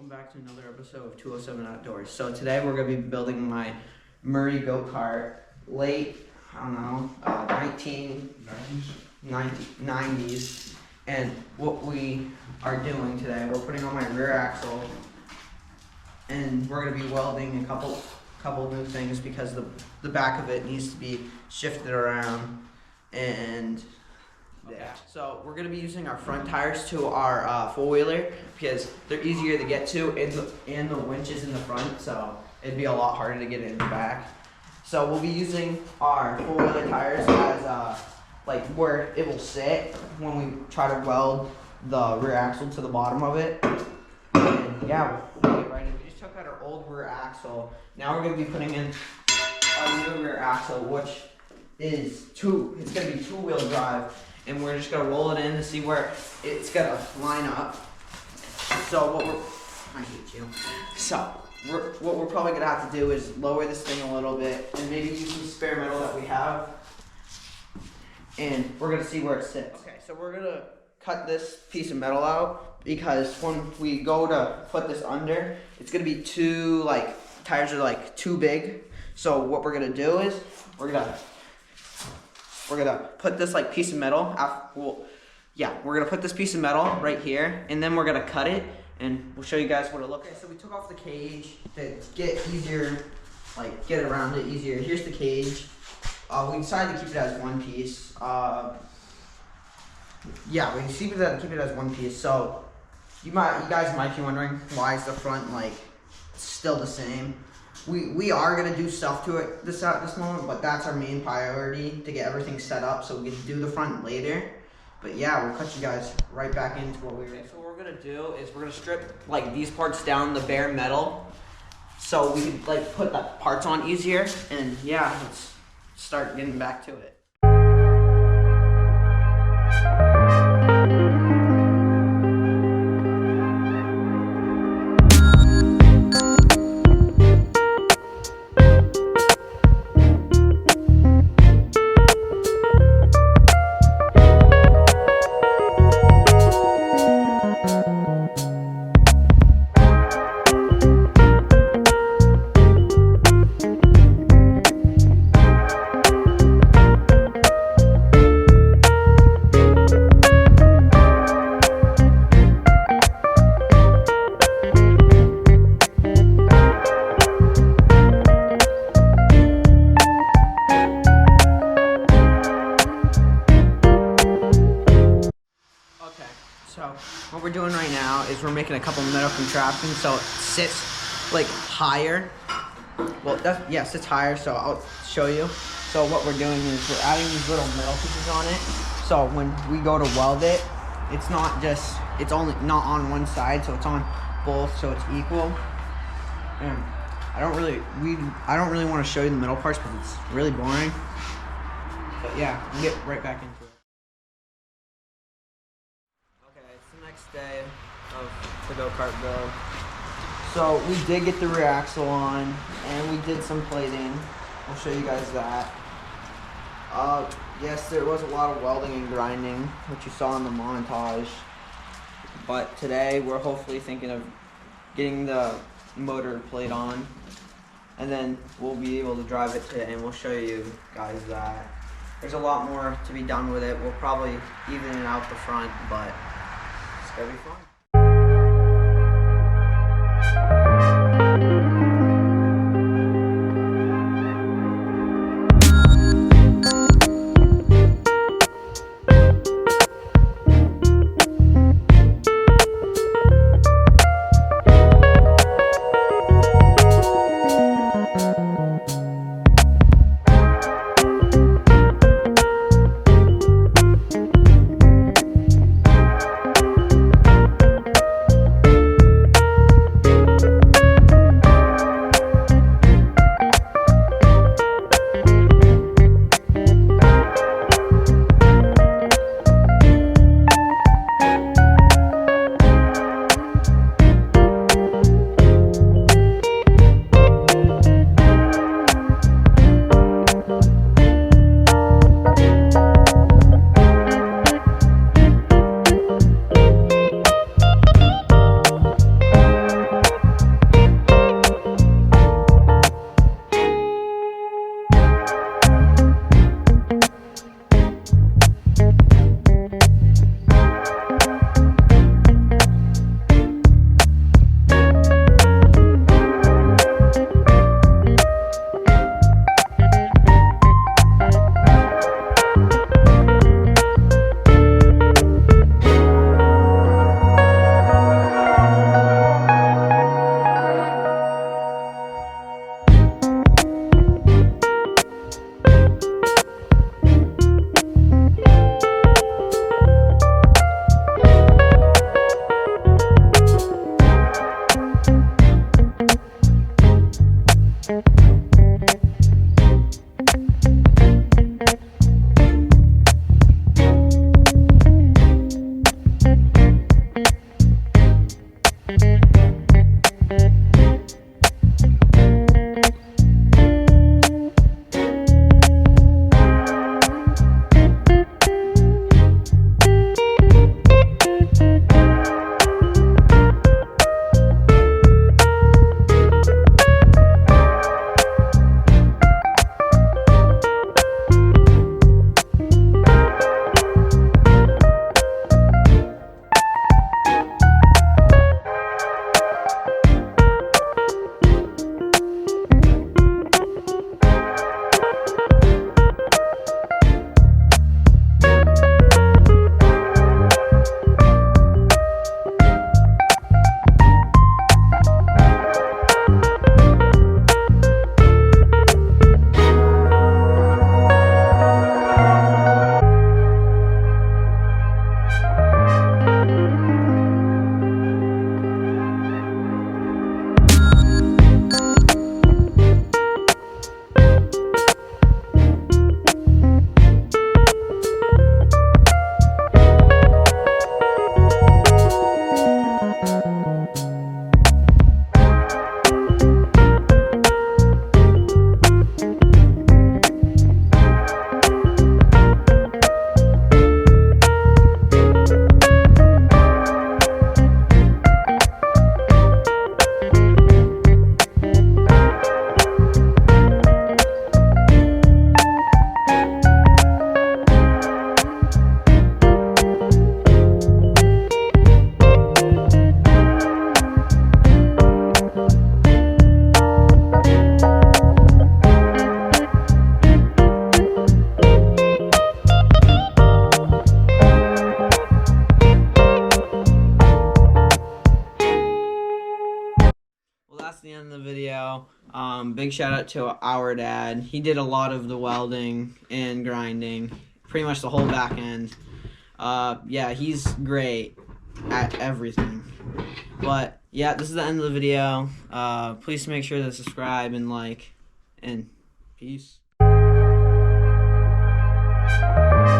welcome back to another episode of 207 Outdoors. So today we're going to be building my Murray go-kart, late, 1990s. And what we are doing today, we're putting on my rear axle, and we're going to be welding a couple new things because the back of it needs to be shifted around. And yeah, so we're gonna be using our front tires to our four-wheeler because they're easier to get to, and the winch is in the front, so it'd be a lot harder to get it in the back. So we'll be using our four-wheeler tires as like where it will sit when we try to weld the rear axle to the bottom of it. And yeah, we'll get right in. We just took out our old rear axle. Now we're gonna be putting in our new rear axle, which is it's gonna be two-wheel drive. And we're just gonna roll it in to see where it's gonna line up. So what we're probably gonna have to do is lower this thing a little bit and maybe use some spare metal that we have. And we're gonna see where it sits. Okay, so we're gonna cut this piece of metal out because when we go to put this under, it's gonna be tires are too big. So what we're gonna do is we're gonna put this piece of metal. We're gonna put this piece of metal right here, and then we're gonna cut it, and we'll show you guys what it looks like. So we took off the cage to get it around it easier. Here's the cage. We decided to keep it as one piece. We decided to keep it as one piece. So you guys might be wondering why is the front still the same. We are gonna do stuff to it at this moment, but that's our main priority to get everything set up so we can do the front later. But yeah, we'll cut you guys right back into what we were doing. So what we're gonna do is we're gonna strip these parts down, the bare metal, so we can put the parts on easier. And yeah, let's start getting back to it. So what we're doing right now is we're making a couple metal contraptions so it sits higher. Well, sits higher, so I'll show you. So what we're doing is we're adding these little metal pieces on it. So when we go to weld it, it's only not on one side, so it's on both, so it's equal. And I don't really want to show you the middle parts because it's really boring. But yeah, we'll get right back into it. Next day of the go-kart build. So we did get the rear axle on, and we did some plating. I'll show you guys that. Yes, there was a lot of welding and grinding, which you saw in the montage. But today we're hopefully thinking of getting the motor plate on, and then we'll be able to drive it today, and we'll show you guys that. There's a lot more to be done with it. We'll probably even it out the front, but it's gonna be fun. that's the end of the video. Big shout out to our dad. He did a lot of the welding and grinding, pretty much the whole back end. Yeah, he's great at everything. But yeah, this is the end of the video. Please make sure to subscribe and like, and peace.